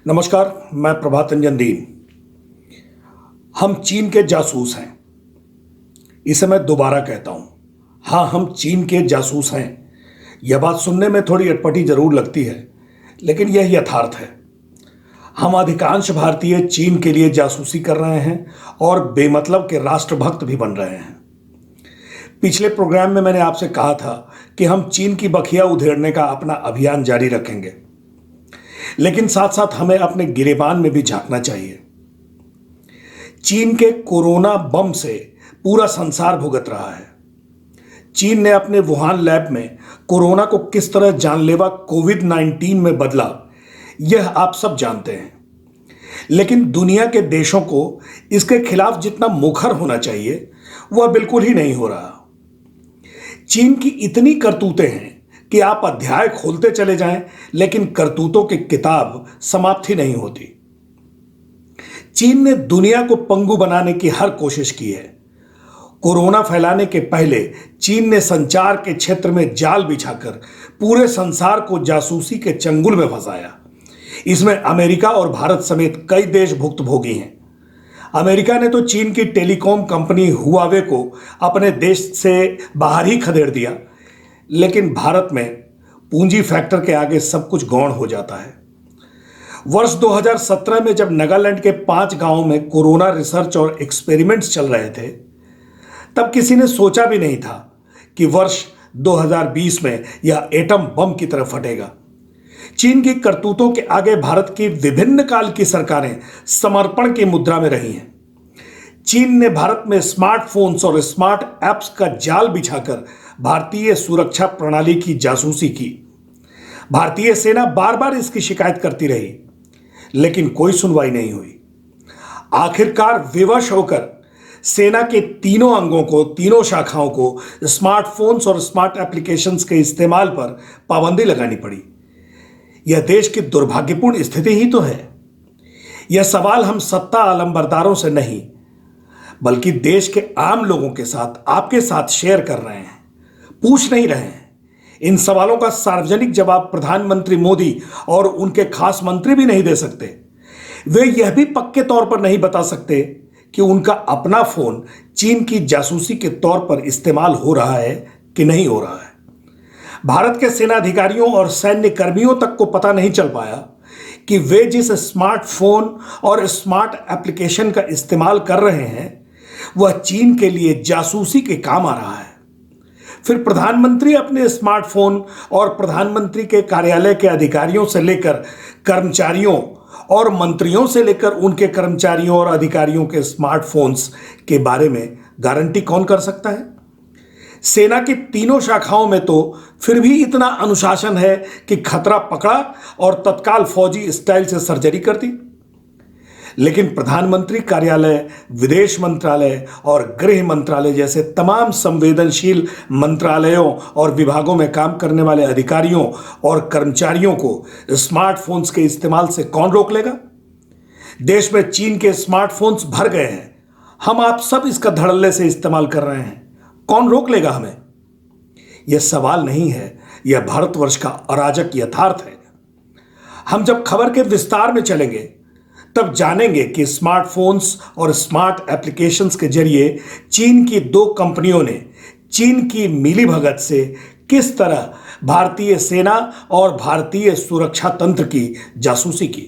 नमस्कार, मैं प्रभात रंजन दीन। हम चीन के जासूस हैं। इसे मैं दोबारा कहता हूं। हाँ, हम चीन के जासूस हैं। यह बात सुनने में थोड़ी अटपटी जरूर लगती है, लेकिन यह यथार्थ है। हम अधिकांश भारतीय चीन के लिए जासूसी कर रहे हैं और बेमतलब के राष्ट्रभक्त भी बन रहे हैं। पिछले प्रोग्राम में मैंने आपसे कहा था कि हम चीन की बखिया उधेड़ने का अपना अभियान जारी रखेंगे, लेकिन साथ साथ हमें अपने गिरेबान में भी झांकना चाहिए। चीन के कोरोना बम से पूरा संसार भुगत रहा है। चीन ने अपने वुहान लैब में कोरोना को किस तरह जानलेवा कोविड-19 में बदला, यह आप सब जानते हैं। लेकिन दुनिया के देशों को इसके खिलाफ जितना मुखर होना चाहिए, वह बिल्कुल ही नहीं हो रहा। चीन की इतनी करतूतें हैं कि आप अध्याय खोलते चले जाएं, लेकिन करतूतों की किताब समाप्त ही नहीं होती। चीन ने दुनिया को पंगु बनाने की हर कोशिश की है। कोरोना फैलाने के पहले चीन ने संचार के क्षेत्र में जाल बिछाकर पूरे संसार को जासूसी के चंगुल में फंसाया। इसमें अमेरिका और भारत समेत कई देश भुक्तभोगी हैं। अमेरिका ने तो चीन की टेलीकॉम कंपनी हुआवे को अपने देश से बाहर ही खदेड़ दिया, लेकिन भारत में पूंजी फैक्टर के आगे सब कुछ गौण हो जाता है। वर्ष 2017 में जब नागालैंड के 5 गांवों में कोरोना रिसर्च और एक्सपेरिमेंट्स चल रहे थे, तब किसी ने सोचा भी नहीं था कि वर्ष 2020 में यह एटम बम की तरफ फटेगा। चीन की करतूतों के आगे भारत की विभिन्न काल की सरकारें समर्पण की मुद्रा में रही हैं। चीन ने भारत में स्मार्टफोन्स और स्मार्ट ऐप्स का जाल बिछाकर भारतीय सुरक्षा प्रणाली की जासूसी की। भारतीय सेना बार बार इसकी शिकायत करती रही, लेकिन कोई सुनवाई नहीं हुई। आखिरकार विवश होकर सेना के तीनों अंगों को, तीनों शाखाओं को स्मार्टफोन्स और स्मार्ट एप्लीकेशंस के इस्तेमाल पर पाबंदी लगानी पड़ी। यह देश की दुर्भाग्यपूर्ण स्थिति ही तो है। यह सवाल हम सत्ता अलंबरदारों से नहीं, बल्कि देश के आम लोगों के साथ, आपके साथ शेयर कर रहे हैं, पूछ नहीं रहे हैं। इन सवालों का सार्वजनिक जवाब प्रधानमंत्री मोदी और उनके खास मंत्री भी नहीं दे सकते। वे यह भी पक्के तौर पर नहीं बता सकते कि उनका अपना फोन चीन की जासूसी के तौर पर इस्तेमाल हो रहा है कि नहीं हो रहा है। भारत के सेनाधिकारियों और सैन्य कर्मियों तक को पता नहीं चल पाया कि वे जिस स्मार्टफोन और स्मार्ट एप्लीकेशन का इस्तेमाल कर रहे हैं, वह चीन के लिए जासूसी के काम आ रहा है। फिर प्रधानमंत्री अपने स्मार्टफोन और प्रधानमंत्री के कार्यालय के अधिकारियों से लेकर कर्मचारियों और मंत्रियों से लेकर उनके कर्मचारियों और अधिकारियों के स्मार्टफोन्स के बारे में गारंटी कौन कर सकता है? सेना की तीनों शाखाओं में तो फिर भी इतना अनुशासन है कि खतरा पकड़ा और तत्काल फौजी स्टाइल से सर्जरी कर दी। लेकिन प्रधानमंत्री कार्यालय, विदेश मंत्रालय और गृह मंत्रालय जैसे तमाम संवेदनशील मंत्रालयों और विभागों में काम करने वाले अधिकारियों और कर्मचारियों को स्मार्टफोन्स के इस्तेमाल से कौन रोक लेगा? देश में चीन के स्मार्टफोन्स भर गए हैं। हम आप सब इसका धड़ल्ले से इस्तेमाल कर रहे हैं। कौन रोक लेगा हमें? यह सवाल नहीं है, यह भारतवर्ष का अराजक यथार्थ है। हम जब खबर के विस्तार में चलेंगे, तब जानेंगे कि स्मार्टफोन्स और स्मार्ट एप्लीकेशंस के जरिए चीन की 2 कंपनियों ने चीन की मिलीभगत से किस तरह भारतीय सेना और भारतीय सुरक्षा तंत्र की जासूसी की।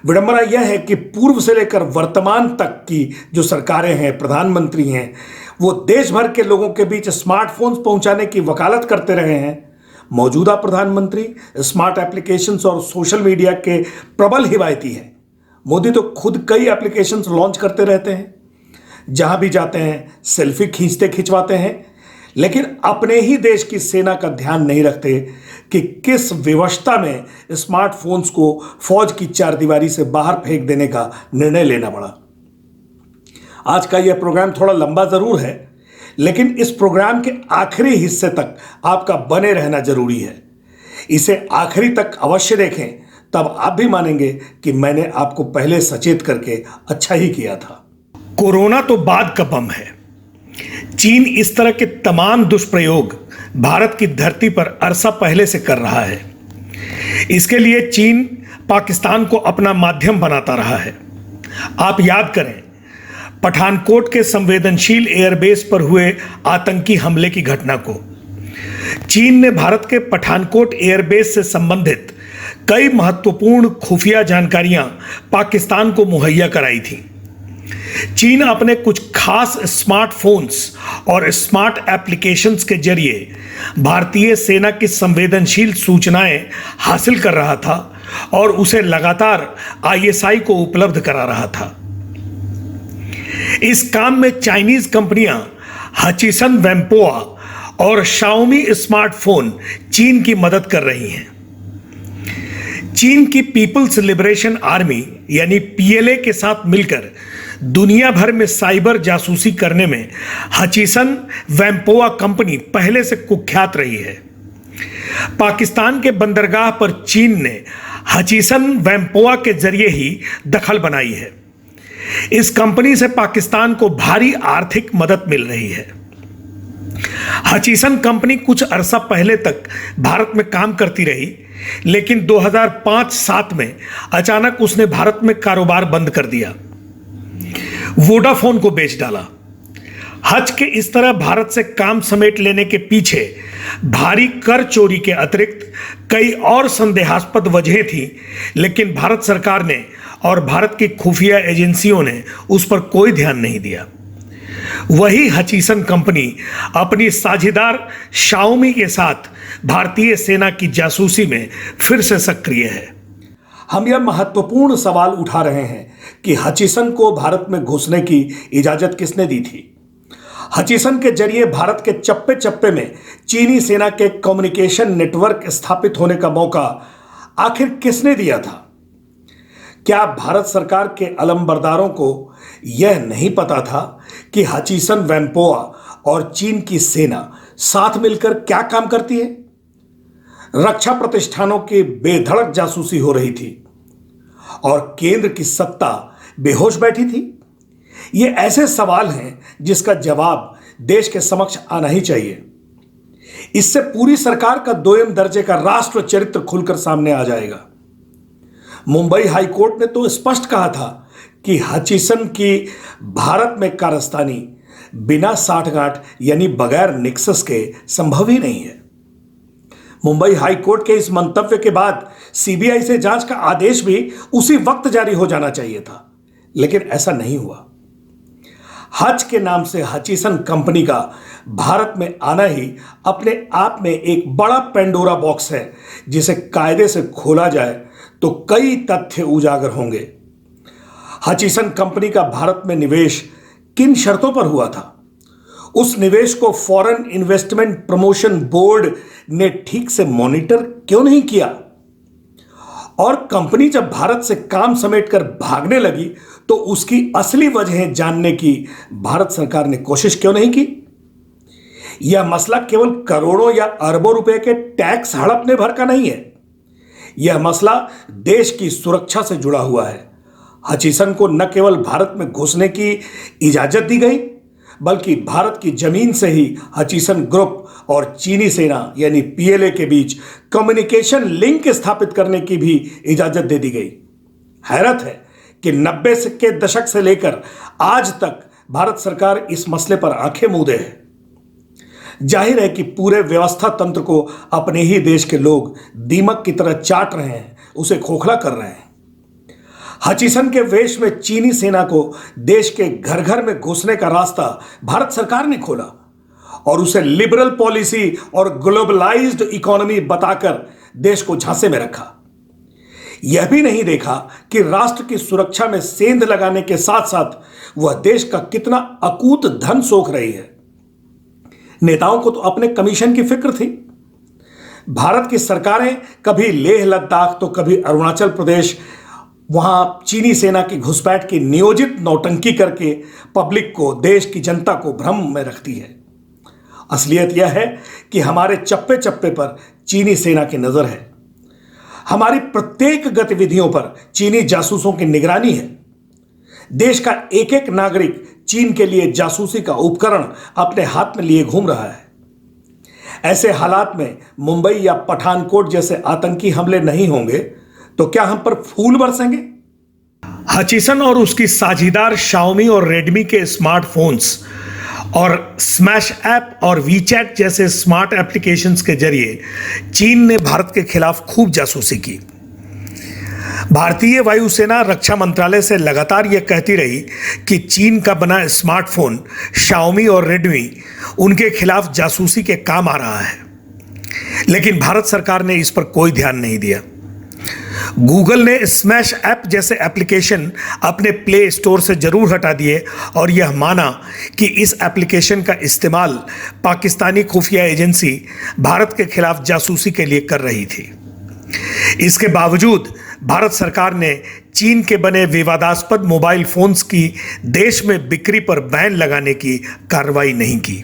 विडंबना यह है कि पूर्व से लेकर वर्तमान तक की जो सरकारें हैं, प्रधानमंत्री हैं, वो देश भर के लोगों के बीच स्मार्टफोन्स पहुंचाने की वकालत करते रहे हैं। मौजूदा प्रधानमंत्री स्मार्ट एप्लीकेशंस और सोशल मीडिया के प्रबल हिमायती हैं। मोदी तो खुद कई एप्लीकेशंस लॉन्च करते रहते हैं, जहां भी जाते हैं सेल्फी खिंचवाते हैं, लेकिन अपने ही देश की सेना का ध्यान नहीं रखते कि किस विवशता में स्मार्टफोन्स को फौज की चारदीवारी से बाहर फेंक देने का निर्णय लेना पड़ा। आज का यह प्रोग्राम थोड़ा लंबा जरूर है, लेकिन इस प्रोग्राम के आखिरी हिस्से तक आपका बने रहना जरूरी है। इसे आखिरी तक अवश्य देखें, तब आप भी मानेंगे कि मैंने आपको पहले सचेत करके अच्छा ही किया था। कोरोना तो बाद का बम है। चीन इस तरह के तमाम दुष्प्रयोग भारत की धरती पर अरसा पहले से कर रहा है। इसके लिए चीन पाकिस्तान को अपना माध्यम बनाता रहा है। आप याद करें पठानकोट के संवेदनशील एयरबेस पर हुए आतंकी हमले की घटना को। चीन ने भारत के पठानकोट एयरबेस से संबंधित कई महत्वपूर्ण खुफिया जानकारियां पाकिस्तान को मुहैया कराई थी। चीन अपने कुछ खास स्मार्टफोन्स और स्मार्ट एप्लीकेशंस के जरिए भारतीय सेना की संवेदनशील सूचनाएं हासिल कर रहा था और उसे लगातार आईएसआई को उपलब्ध करा रहा था। इस काम में चाइनीज कंपनियां हचिसन वेम्पोआ और शाओमी स्मार्टफोन चीन की मदद कर रही हैं। चीन की पीपल्स लिबरेशन आर्मी यानी पीएलए के साथ मिलकर दुनिया भर में साइबर जासूसी करने में हचिसन वेम्पोआ कंपनी पहले से कुख्यात रही है। पाकिस्तान के बंदरगाह पर चीन ने हचिसन वेम्पोआ के जरिए ही दखल बनाई है। इस कंपनी से पाकिस्तान को भारी आर्थिक मदद मिल रही है। हचिसन कंपनी कुछ अरसा पहले तक भारत में काम करती रही, लेकिन 2005-7 में अचानक उसने भारत में कारोबार बंद कर दिया, वोडाफोन को बेच डाला। हज के इस तरह भारत से काम समेट लेने के पीछे भारी कर चोरी के अतिरिक्त कई और संदेहास्पद वजहें थी, लेकिन भारत सरकार ने और भारत की खुफिया एजेंसियों ने उस पर कोई ध्यान नहीं दिया। वही हचिसन कंपनी अपनी साझेदार शाओमी के साथ भारतीय सेना की जासूसी में फिर से सक्रिय है। हम यह महत्वपूर्ण सवाल उठा रहे हैं कि हचिसन को भारत में घुसने की इजाजत किसने दी थी। हचिसन के जरिए भारत के चप्पे चप्पे में चीनी सेना के कम्युनिकेशन नेटवर्क स्थापित होने का मौका आखिर किसने दिया था? क्या भारत सरकार के अलमबरदारों को यह नहीं पता था कि हचिसन वेम्पोआ और चीन की सेना साथ मिलकर क्या काम करती है? रक्षा प्रतिष्ठानों की बेधड़क जासूसी हो रही थी और केंद्र की सत्ता बेहोश बैठी थी। ये ऐसे सवाल हैं जिसका जवाब देश के समक्ष आना ही चाहिए। इससे पूरी सरकार का दोयम दर्जे का राष्ट्र चरित्र खुलकर सामने आ जाएगा। मुंबई हाईकोर्ट ने तो स्पष्ट कहा था कि हचिसन की भारत में कारस्तानी बिना साठगांठ यानी बगैर निक्सस के संभव ही नहीं है। मुंबई हाईकोर्ट के इस मंतव्य के बाद सीबीआई से जांच का आदेश भी उसी वक्त जारी हो जाना चाहिए था, लेकिन ऐसा नहीं हुआ। हज के नाम से हचिसन कंपनी का भारत में आना ही अपने आप में एक बड़ा पेंडोरा बॉक्स है, जिसे कायदे से खोला जाए तो कई तथ्य उजागर होंगे। हचिसन कंपनी का भारत में निवेश किन शर्तों पर हुआ था? उस निवेश को फॉरेन इन्वेस्टमेंट प्रमोशन बोर्ड ने ठीक से मॉनिटर क्यों नहीं किया? और कंपनी जब भारत से काम समेटकर भागने लगी तो उसकी असली वजहें जानने की भारत सरकार ने कोशिश क्यों नहीं की? यह मसला केवल करोड़ों या अरबों रुपए के टैक्स हड़पने भर का नहीं है। यह मसला देश की सुरक्षा से जुड़ा हुआ है। हचिसन को न केवल भारत में घुसने की इजाजत दी गई, बल्कि भारत की जमीन से ही हचिसन ग्रुप और चीनी सेना यानी पीएलए के बीच कम्युनिकेशन लिंक स्थापित करने की भी इजाजत दे दी गई। हैरत है कि 90 के दशक से लेकर आज तक भारत सरकार इस मसले पर आंखें मूंदे है। जाहिर है कि पूरे व्यवस्था तंत्र को अपने ही देश के लोग दीमक की तरह चाट रहे हैं, उसे खोखला कर रहे हैं। हचिसन के वेश में चीनी सेना को देश के घर घर में घुसने का रास्ता भारत सरकार ने खोला और उसे लिबरल पॉलिसी और ग्लोबलाइज्ड इकोनॉमी बताकर देश को झांसे में रखा। यह भी नहीं देखा कि राष्ट्र की सुरक्षा में सेंध लगाने के साथ साथ वह देश का कितना अकूत धन सोख रही है। नेताओं को तो अपने कमीशन की फिक्र थी। भारत की सरकारें कभी लेह लद्दाख तो कभी अरुणाचल प्रदेश वहां चीनी सेना की घुसपैठ की नियोजित नौटंकी करके पब्लिक को, देश की जनता को भ्रम में रखती है। असलियत यह है कि हमारे चप्पे चप्पे पर चीनी सेना की नजर है। हमारी प्रत्येक गतिविधियों पर चीनी जासूसों की निगरानी है। देश का एक एक नागरिक चीन के लिए जासूसी का उपकरण अपने हाथ में लिए घूम रहा है। ऐसे हालात में मुंबई या पठानकोट जैसे आतंकी हमले नहीं होंगे तो क्या हम पर फूल बरसेंगे? हचिसन और उसकी साझीदार शाओमी और रेडमी के स्मार्टफोन्स और स्मैश ऐप और वीचैट जैसे स्मार्ट एप्लीकेशंस के जरिए चीन ने भारत के खिलाफ खूब जासूसी की। भारतीय वायुसेना रक्षा मंत्रालय से लगातार यह कहती रही कि चीन का बना स्मार्टफोन शाओमी और रेडमी उनके खिलाफ जासूसी के काम आ रहा है, लेकिन भारत सरकार ने इस पर कोई ध्यान नहीं दिया। गूगल ने स्मैश ऐप जैसे एप्लीकेशन अपने प्ले स्टोर से जरूर हटा दिए और यह माना कि इस एप्लीकेशन का इस्तेमाल पाकिस्तानी खुफिया एजेंसी भारत के खिलाफ जासूसी के लिए कर रही थी। इसके बावजूद भारत सरकार ने चीन के बने विवादास्पद मोबाइल फोन्स की देश में बिक्री पर बैन लगाने की कार्रवाई नहीं की।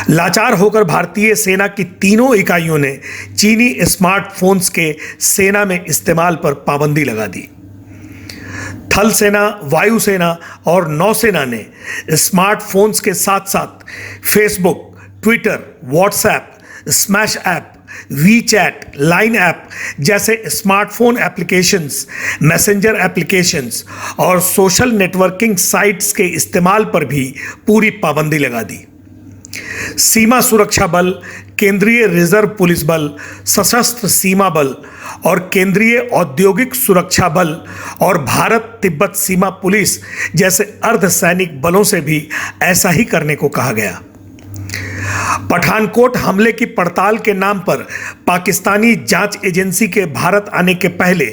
लाचार होकर भारतीय सेना की तीनों इकाइयों ने चीनी स्मार्टफोन्स के सेना में इस्तेमाल पर पाबंदी लगा दी। थल सेना, वायुसेना और नौसेना ने स्मार्टफोन्स के साथ साथ Facebook, Twitter, WhatsApp, smash app, WeChat, line app जैसे स्मार्टफोन एप्लीकेशंस, मैसेंजर एप्लीकेशंस और सोशल नेटवर्किंग साइट्स के इस्तेमाल पर भी पूरी पाबंदी लगा दी। सीमा सुरक्षा बल, केंद्रीय रिजर्व पुलिस बल, सशस्त्र सीमा बल और केंद्रीय औद्योगिक सुरक्षा बल और भारत तिब्बत सीमा पुलिस जैसे अर्धसैनिक बलों से भी ऐसा ही करने को कहा गया। पठानकोट हमले की पड़ताल के नाम पर पाकिस्तानी जांच एजेंसी के भारत आने के पहले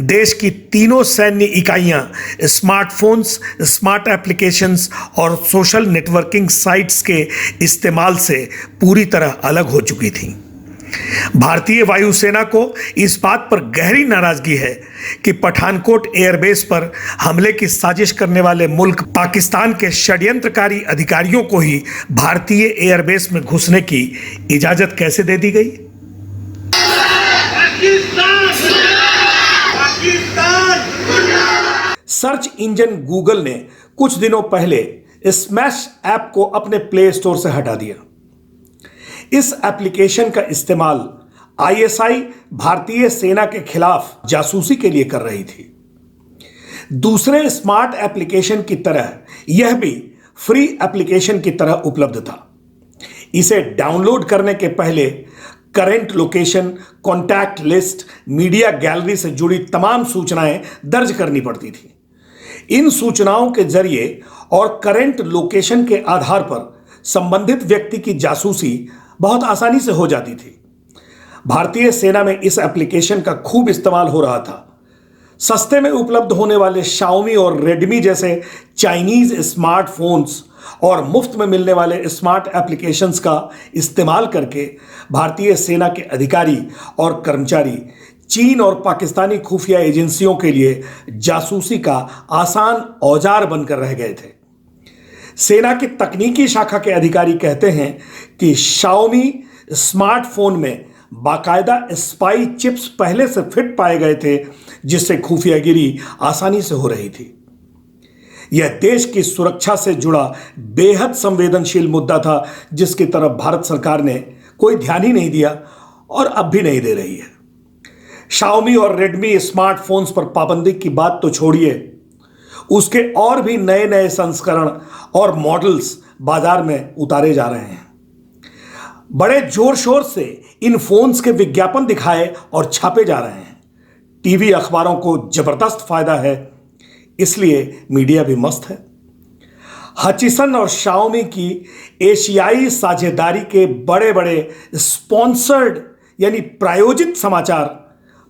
देश की तीनों सैन्य इकाइयां स्मार्टफोन्स, स्मार्ट एप्लीकेशंस और सोशल नेटवर्किंग साइट्स के इस्तेमाल से पूरी तरह अलग हो चुकी थीं। भारतीय वायुसेना को इस बात पर गहरी नाराजगी है कि पठानकोट एयरबेस पर हमले की साजिश करने वाले मुल्क पाकिस्तान के षड्यंत्रकारी अधिकारियों को ही भारतीय एयरबेस में घुसने की इजाजत कैसे दे दी गई। सर्च इंजन गूगल ने कुछ दिनों पहले स्मैश ऐप को अपने प्ले स्टोर से हटा दिया। इस एप्लीकेशन का इस्तेमाल आईएसआई भारतीय सेना के खिलाफ जासूसी के लिए कर रही थी। दूसरे स्मार्ट एप्लीकेशन की तरह यह भी फ्री एप्लीकेशन की तरह उपलब्ध था। इसे डाउनलोड करने के पहले current location, contact list, media gallery से जुड़ी तमाम सूचनाएं दर्ज करनी पड़ती थी। इन सूचनाओं के जरिए और करंट लोकेशन के आधार पर संबंधित व्यक्ति की जासूसी बहुत आसानी से हो जाती थी। भारतीय सेना में इस एप्लीकेशन का खूब इस्तेमाल हो रहा था। सस्ते में उपलब्ध होने वाले शाओमी और रेडमी जैसे चाइनीज स्मार्टफोन्स और मुफ्त में मिलने वाले स्मार्ट एप्लीकेशंस का इस्तेमाल करके भारतीय सेना के अधिकारी और कर्मचारी चीन और पाकिस्तानी खुफिया एजेंसियों के लिए जासूसी का आसान औजार बनकर रह गए थे। सेना की तकनीकी शाखा के अधिकारी कहते हैं कि शाओमी स्मार्टफोन में बाकायदा स्पाई चिप्स पहले से फिट पाए गए थे, जिससे खुफियागिरी आसानी से हो रही थी। यह देश की सुरक्षा से जुड़ा बेहद संवेदनशील मुद्दा था, जिसकी तरफ भारत सरकार ने कोई ध्यान ही नहीं दिया और अब भी नहीं दे रही है। शाओमी और रेडमी स्मार्टफोन्स पर पाबंदी की बात तो छोड़िए, उसके और भी नए नए संस्करण और मॉडल्स बाजार में उतारे जा रहे हैं। बड़े जोर शोर से इन फोन्स के विज्ञापन दिखाए और छापे जा रहे हैं। टीवी अखबारों को जबरदस्त फायदा है, इसलिए मीडिया भी मस्त है। हचिसन और शाओमी की एशियाई साझेदारी के बड़े बड़े स्पॉन्सर्ड यानी प्रायोजित समाचार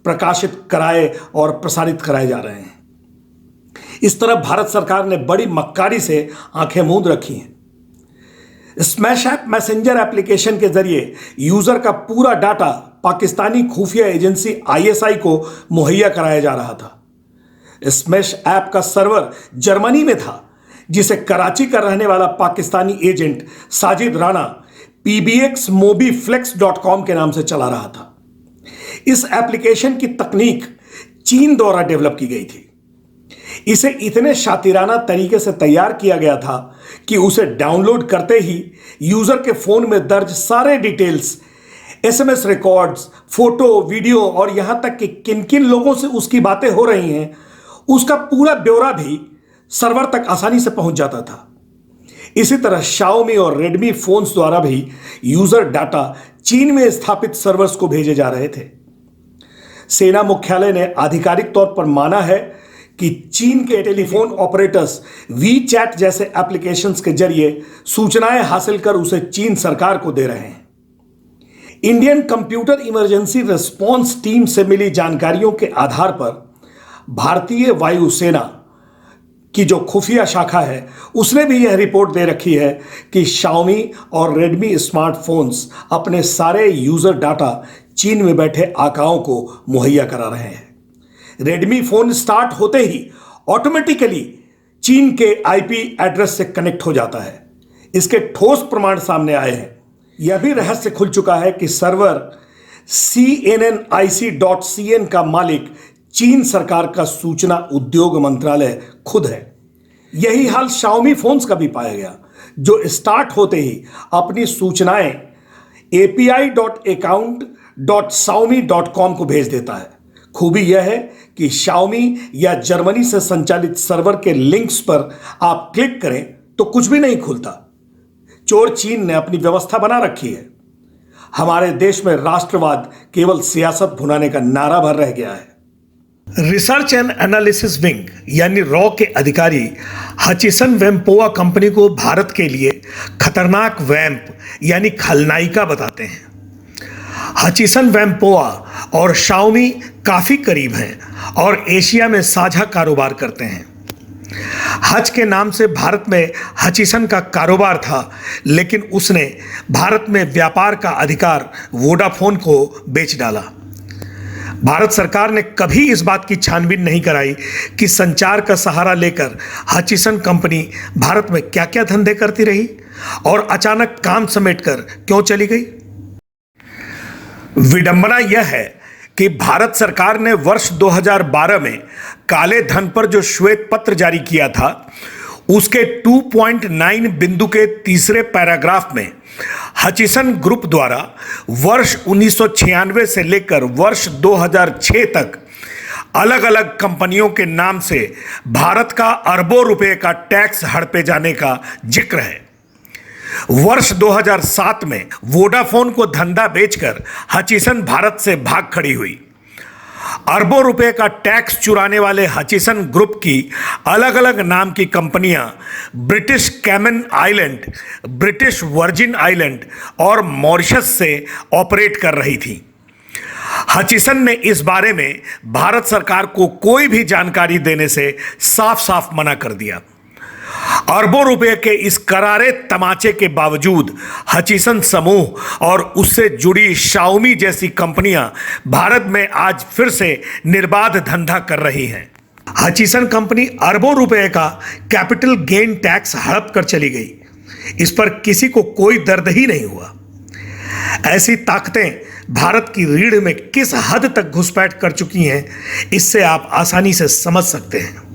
प्रकाशित कराए और प्रसारित कराए जा रहे हैं। इस तरह भारत सरकार ने बड़ी मक्कारी से आंखें मूंद रखी हैं। स्मैश ऐप मैसेंजर एप्लीकेशन के जरिए यूजर का पूरा डाटा पाकिस्तानी खुफिया एजेंसी आईएसआई को मुहैया कराया जा रहा था। स्मैश ऐप का सर्वर जर्मनी में था, जिसे कराची का रहने वाला पाकिस्तानी एजेंट साजिद राणा pbxmobiflex.com के नाम से चला रहा था। इस एप्लीकेशन की तकनीक चीन द्वारा डेवलप की गई थी। इसे इतने शातिराना तरीके से तैयार किया गया था कि उसे डाउनलोड करते ही यूजर के फोन में दर्ज सारे details SMS records, photo, video और यहां तक कि किन किन लोगों से उसकी बातें हो रही हैं, उसका पूरा ब्यौरा भी सर्वर तक आसानी से पहुंच जाता था। इसी तरह Xiaomi और Redmi फोन्स द्वारा भी यूजर डाटा चीन में स्थापित सर्वर्स को भेजे जा रहे थे। सेना मुख्यालय ने आधिकारिक तौर पर माना है कि चीन के टेलीफोन ऑपरेटर्स WeChat जैसे एप्लीकेशंस के जरिए सूचनाएं हासिल कर उसे चीन सरकार को दे रहे हैं। Indian computer emergency response team से मिली जानकारियों के आधार पर भारतीय वायुसेना की जो खुफिया शाखा है उसने भी यह रिपोर्ट दे रखी है कि Xiaomi और Redmi स्मार्टफोन्स अपने सारे यूजर डाटा चीन में बैठे आकाओं को मुहैया करा रहे हैं। Redmi फोन स्टार्ट होते ही ऑटोमेटिकली चीन के आईपी एड्रेस से कनेक्ट हो जाता है। इसके ठोस प्रमाण सामने आए हैं। यह भी रहस्य खुल चुका है कि सर्वर CNNIC.cn का मालिक चीन सरकार का सूचना उद्योग मंत्रालय खुद है। यही हाल Xiaomi फोन्स का भी पाया गया, जो स्टार्ट होते ही अपनी सूचनाएं api.account.xiaomi.com को भेज देता है। खूबी यह है कि Xiaomi या जर्मनी से संचालित सर्वर के लिंक्स पर आप क्लिक करें तो कुछ भी नहीं खुलता। चोर चीन ने अपनी व्यवस्था बना रखी है। हमारे देश में राष्ट्रवाद केवल सियासत भुनाने का नारा भर रह गया है। रिसर्च एंड एनालिसिस विंग यानी रॉ के अधिकारी हचिसन वेम्पोआ कंपनी को भारत के लिए खतरनाक वैम्प यानी खलनायिका बताते हैं। हचिसन वेम्पोआ और Xiaomi काफी करीब हैं और एशिया में साझा कारोबार करते हैं। हच के नाम से भारत में हचिसन का कारोबार था, लेकिन उसने भारत में व्यापार का अधिकार वोडाफोन को बेच डाला। भारत सरकार ने कभी इस बात की छानबीन नहीं कराई कि संचार का सहारा लेकर हचिसन कंपनी भारत में क्या क्या धंधे करती रही और अचानक काम समेटकर क्यों चली गई। विडंबना यह है कि भारत सरकार ने वर्ष 2012 में काले धन पर जो श्वेत पत्र जारी किया था, उसके 2.9 बिंदु के तीसरे पैराग्राफ में हचिसन ग्रुप द्वारा वर्ष 1996 से लेकर वर्ष 2006 तक अलग अलग कंपनियों के नाम से भारत का अरबों रुपए का टैक्स हड़पे जाने का जिक्र है। वर्ष 2007 में वोडाफोन को धंधा बेचकर हचिसन भारत से भाग खड़ी हुई। अरबों रुपए का टैक्स चुराने वाले हचिसन ग्रुप की अलग अलग नाम की कंपनियां British Cayman Island, British Virgin Island और मॉरिशस से ऑपरेट कर रही थी। हचिसन ने इस बारे में भारत सरकार को कोई भी जानकारी देने से साफ साफ मना कर दिया। अरबों रुपए के इस करारे तमाचे के बावजूद हचिसन समूह और उससे जुड़ी Xiaomi जैसी कंपनियां भारत में आज फिर से निर्बाध धंधा कर रही हैं। हचिसन कंपनी अरबों रुपए का कैपिटल गेन टैक्स हड़प कर चली गई। इस पर किसी को कोई दर्द ही नहीं हुआ। ऐसी ताकतें भारत की रीढ़ में किस हद तक घुसपैठ कर चुकी हैं, इससे आप आसानी से समझ सकते हैं।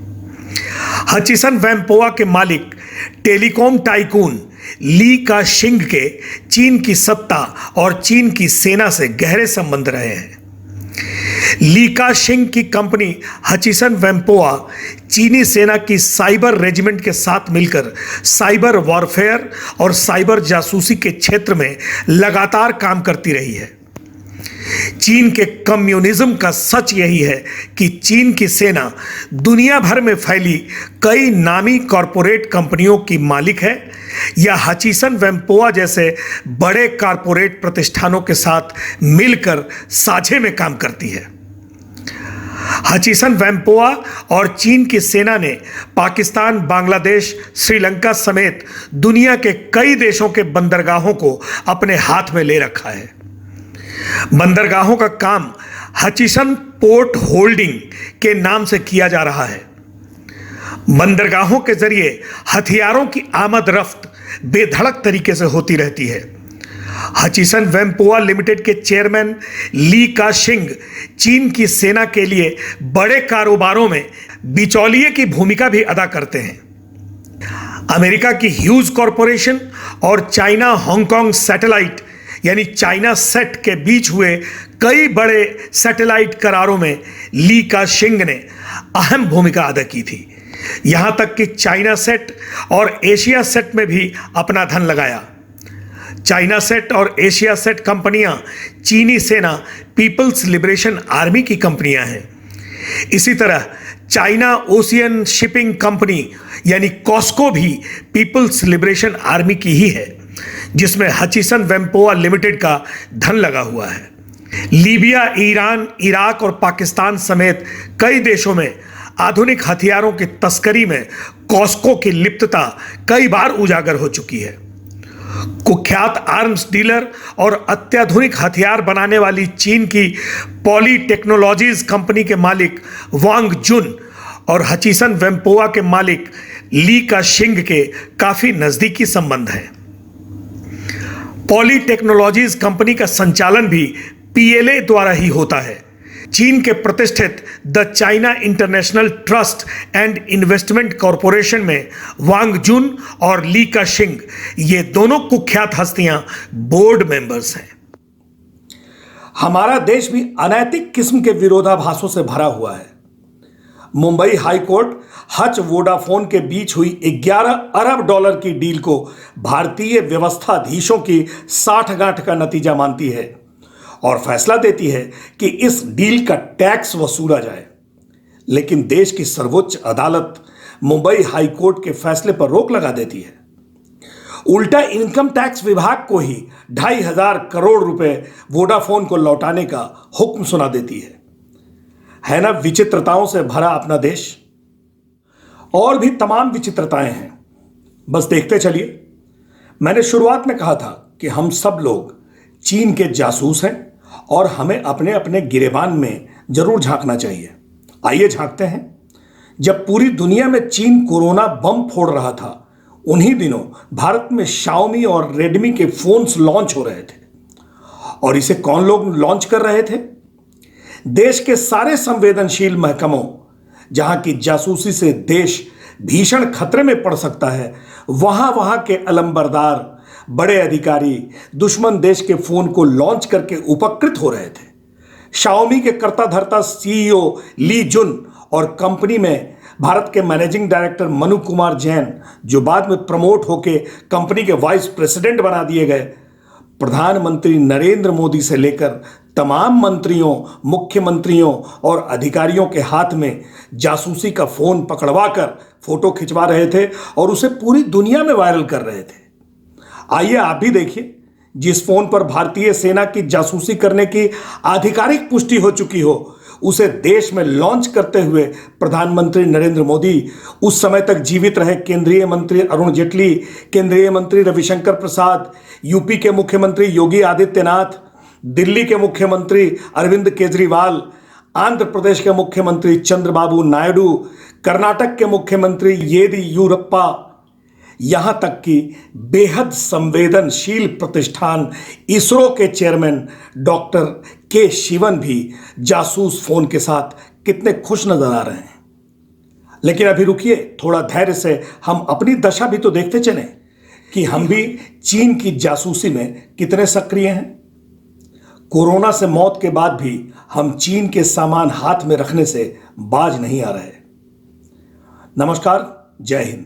हचिसन वेम्पोआ के मालिक टेलीकॉम टाइकून ली का शिंग के चीन की सत्ता और चीन की सेना से गहरे संबंध रहे हैं। ली का शिंग की कंपनी हचिसन वेम्पोआ चीनी सेना की साइबर रेजिमेंट के साथ मिलकर साइबर वॉरफेयर और साइबर जासूसी के क्षेत्र में लगातार काम करती रही है। चीन के कम्युनिज्म का सच यही है कि चीन की सेना दुनिया भर में फैली कई नामी कॉरपोरेट कंपनियों की मालिक है या हचिसन वेम्पोआ जैसे बड़े कॉरपोरेट प्रतिष्ठानों के साथ मिलकर साझे में काम करती है। हचिसन वेम्पोआ और चीन की सेना ने पाकिस्तान, बांग्लादेश, श्रीलंका समेत दुनिया के कई देशों के बंदरगाहों को अपने हाथ में ले रखा है। बंदरगाहों का काम हचिसन पोर्ट होल्डिंग के नाम से किया जा रहा है। बंदरगाहों के जरिए हथियारों की आमद रफ्त बेधड़क तरीके से होती रहती है। हचिसन वेम्पोआ लिमिटेड के चेयरमैन ली का शिंग चीन की सेना के लिए बड़े कारोबारों में बिचौलिए की भूमिका भी अदा करते हैं। अमेरिका की ह्यूज कॉरपोरेशन और चाइना हांगकांग सैटेलाइट यानी चाइना सेट के बीच हुए कई बड़े सैटेलाइट करारों में ली का शिंग ने अहम भूमिका अदा की थी। यहां तक कि चाइना सेट और एशिया सेट में भी अपना धन लगाया। चाइना सेट और एशिया सेट कंपनियां चीनी सेना पीपल्स लिबरेशन आर्मी की कंपनियां हैं। इसी तरह चाइना ओशियन शिपिंग कंपनी यानी कॉस्को भी पीपल्स लिबरेशन आर्मी की ही है, जिसमें हचिसन वेम्पोआ लिमिटेड का धन लगा हुआ है। लीबिया, ईरान, इराक और पाकिस्तान समेत कई देशों में आधुनिक हथियारों की तस्करी में कॉस्को की लिप्तता कई बार उजागर हो चुकी है। कुख्यात आर्म्स डीलर और अत्याधुनिक हथियार बनाने वाली चीन की पॉली टेक्नोलॉजीज कंपनी के मालिक वांग जुन और हचिसन वेम्पोआ के मालिक ली का शिंग के काफी नजदीकी संबंध हैं। पॉली टेक्नोलॉजीज कंपनी का संचालन भी पीएलए द्वारा ही होता है। चीन के प्रतिष्ठित the China international trust and investment corporation में वांग जुन और ली का शिंग ये दोनों कुख्यात हस्तियां बोर्ड मेंबर्स हैं। हमारा देश भी अनैतिक किस्म के विरोधाभासों से भरा हुआ है। Mumbai high court Hutch Vodafone के बीच हुई 11 अरब डॉलर की डील को भारतीय व्यवस्थाधीशों की साठगांठ का नतीजा मानती है और फैसला देती है कि इस डील का टैक्स वसूला जाए। लेकिन देश की सर्वोच्च अदालत मुंबई हाई कोर्ट के फैसले पर रोक लगा देती है। उल्टा इनकम टैक्स विभाग को ही 2,500 करोड़ रुपए वोडाफोन को लौटाने का हुक्म सुना देती है ना विचित्रताओं से भरा अपना देश। और भी तमाम विचित्रताएं हैं, बस देखते चलिए। मैंने शुरुआत में कहा था कि हम सब लोग चीन के जासूस हैं और हमें अपने अपने गिरेबान में जरूर झांकना चाहिए। आइए झांकते हैं। जब पूरी दुनिया में चीन कोरोना बम फोड़ रहा था, उन्हीं दिनों भारत में शाओमी और रेडमी के फोन्स लॉन्च हो रहे थे। और इसे कौन लोग लॉन्च कर रहे थे? देश के सारे संवेदनशील महकमों, जहां की जासूसी से देश भीषण खतरे में पड़ सकता है, वहां के अलंबरदार बड़े अधिकारी दुश्मन देश के फोन को लॉन्च करके उपकृत हो रहे थे। शाओमी के कर्ता धर्ता सीईओ ली जुन और कंपनी में भारत के मैनेजिंग डायरेक्टर मनु कुमार जैन, जो बाद में प्रमोट होकर कंपनी के वाइस प्रेसिडेंट बना दिए गए, प्रधानमंत्री नरेंद्र मोदी से लेकर तमाम मंत्रियों, मुख्यमंत्रियों और अधिकारियों के हाथ में जासूसी का फोन पकड़वाकर फोटो खिंचवा रहे थे और उसे पूरी दुनिया में वायरल कर रहे थे। आइए आप भी देखिए, जिस फोन पर भारतीय सेना की जासूसी करने की आधिकारिक पुष्टि हो चुकी हो, उसे देश में लॉन्च करते हुए प्रधानमंत्री नरेंद्र मोदी, उस समय तक जीवित रहे केंद्रीय मंत्री अरुण जेटली, केंद्रीय मंत्री रविशंकर प्रसाद, यूपी के मुख्यमंत्री योगी आदित्यनाथ, दिल्ली के मुख्यमंत्री अरविंद केजरीवाल, आंध्र प्रदेश के मुख्यमंत्री चंद्रबाबू नायडू, कर्नाटक के मुख्यमंत्री येदियुरप्पा, यहां तक कि बेहद संवेदनशील प्रतिष्ठान इसरो के चेयरमैन डॉक्टर के शिवन भी जासूस फोन के साथ कितने खुश नजर आ रहे हैं। लेकिन अभी रुकिए, थोड़ा धैर्य से हम अपनी दशा भी तो देखते चलें कि हम भी चीन की जासूसी में कितने सक्रिय हैं। कोरोना से मौत के बाद भी हम चीन के सामान हाथ में रखने से बाज नहीं आ रहे। नमस्कार, जय हिंद।